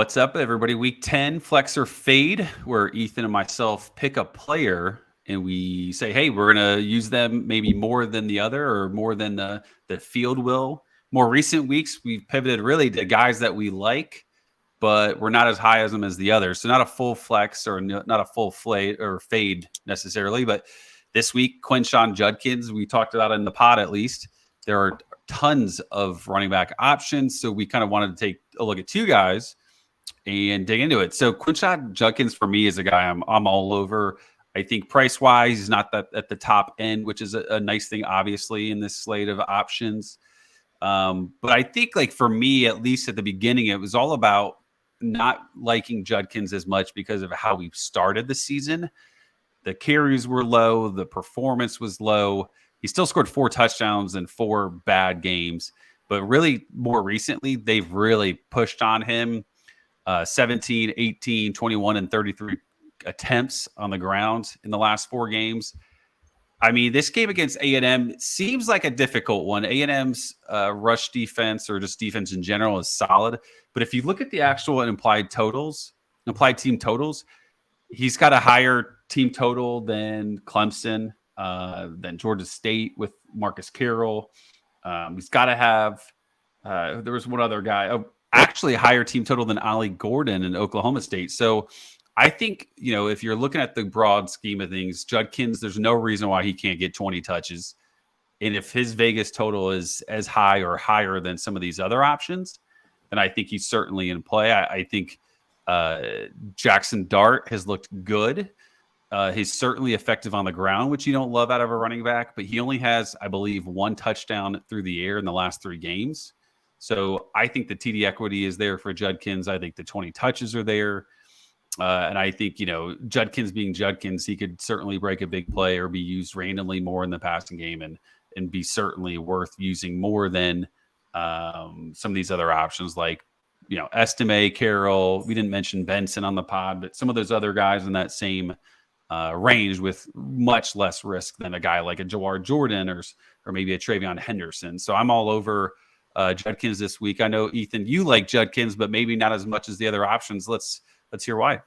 What's up, everybody? Week 10, Flex or Fade, where Ethan and myself pick a player and we say, hey, we're going to use them maybe more than the other or more than the field will. More recent weeks, we've pivoted really to guys that we like, but we're not as high as them as the others. So not a full flex or not a full fade necessarily. But this week, Quinshon Judkins, we talked about in the pod at least. There are tons of running back options. So we kind of wanted to take a look at two guys and dig into it. So Quinshon Judkins for me is a guy I'm all over. I think price wise, he's not that at the top end, which is a nice thing, obviously, in this slate of options. But I think, like, for me, at least at the beginning, it was all about not liking Judkins as much because of how we started the season. The carries were low, the performance was low. He still scored 4 touchdowns in 4 bad games, but really more recently, they've really pushed on him. 17, 18, 21, and 33 attempts on the ground in the last 4 games. I mean, this game against A&M seems like a difficult one. A&M's rush defense, or just defense in general, is solid. But if you look at the actual implied team totals, he's got a higher team total than Clemson, than Georgia State with Marcus Carroll. He's got to have there was one other guy, actually a higher team total than Ollie Gordon in Oklahoma State. So I think, if you're looking at the broad scheme of things, Judkins, there's no reason why he can't get 20 touches. And if his Vegas total is as high or higher than some of these other options, then I think he's certainly in play. I think Jackson Dart has looked good. He's certainly effective on the ground, which you don't love out of a running back, but he only has, I believe, 1 touchdown through the air in the last 3 games. So I think the TD equity is there for Judkins. I think the 20 touches are there. And I think, Judkins being Judkins, he could certainly break a big play or be used randomly more in the passing game and be certainly worth using more than some of these other options like, Estime, Carroll. We didn't mention Benson on the pod, but some of those other guys in that same range with much less risk than a guy like a Jawar Jordan or maybe a Travion Henderson. So I'm all over Judkins this week. I know, Ethan, you like Judkins, but maybe not as much as the other options. Let's hear why.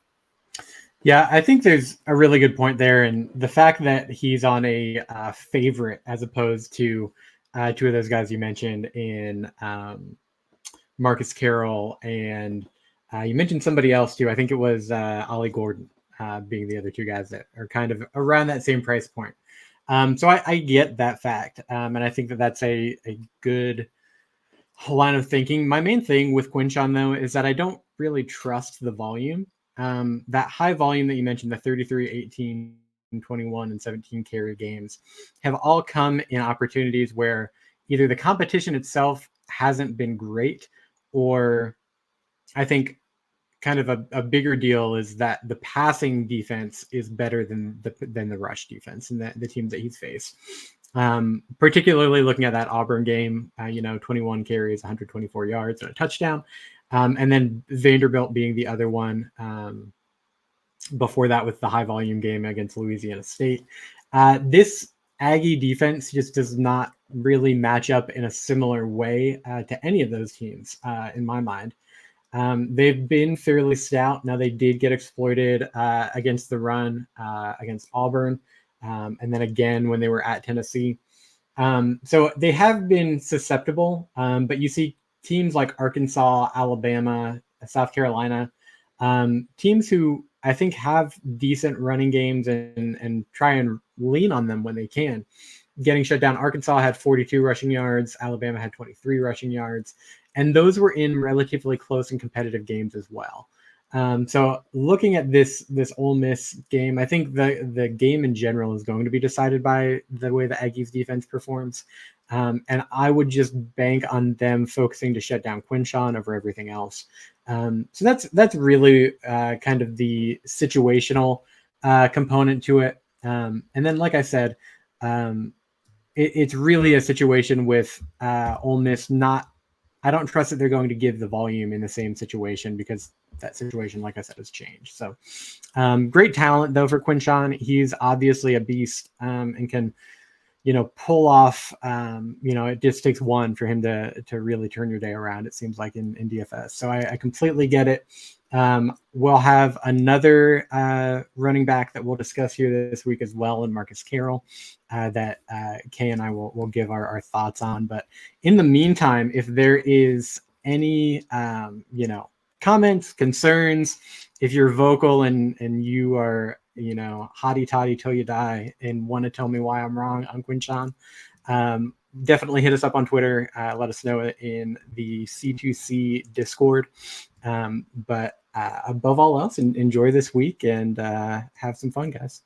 Yeah, I think there's a really good point there. And the fact that he's on a favorite as opposed to 2 of those guys you mentioned in Marcus Carroll, and you mentioned somebody else too. I think it was Ollie Gordon being the other 2 guys that are kind of around that same price point. So I get that fact. And I think that that's a good line of thinking. My main thing with Quinshon, though, is that I don't really trust the volume. That high volume that you mentioned, the 33, 18, 21, and 17 carry games, have all come in opportunities where either the competition itself hasn't been great, or I think kind of a bigger deal is that the passing defense is better than the rush defense and the teams that he's faced. Particularly looking at that Auburn game, 21 carries, 124 yards, and a touchdown. And then Vanderbilt being the other one before that with the high volume game against Louisiana State. This Aggie defense just does not really match up in a similar way to any of those teams in my mind. They've been fairly stout. Now, they did get exploited against the run against Auburn, and then again when they were at Tennessee. So they have been susceptible, but you see teams like Arkansas, Alabama, South Carolina, teams who I think have decent running games and try and lean on them when they can, getting shut down. Arkansas had 42 rushing yards. Alabama had 23 rushing yards. And those were in relatively close and competitive games as well. So looking at this Ole Miss game, I think the game in general is going to be decided by the way the Aggies defense performs. And I would just bank on them focusing to shut down Quinshon over everything else. So that's really kind of the situational component to it. And then, like I said, it's really a situation with Ole Miss not. I don't trust that they're going to give the volume in the same situation because that situation, like I said, has changed. So great talent, though, for Quinshon. He's obviously a beast and can pull off, it just takes one for him to really turn your day around, it seems like in DFS. So I completely get it. We'll have another running back that we'll discuss here this week as well, and Marcus Carroll, that Kay and I will give our thoughts on. But in the meantime, if there is any comments, concerns, if you're vocal and you are hotty toddy till you die and want to tell me why I'm wrong on Quinshon, definitely hit us up on Twitter. Let us know in the C2C Discord. But above all else, enjoy this week and have some fun, guys.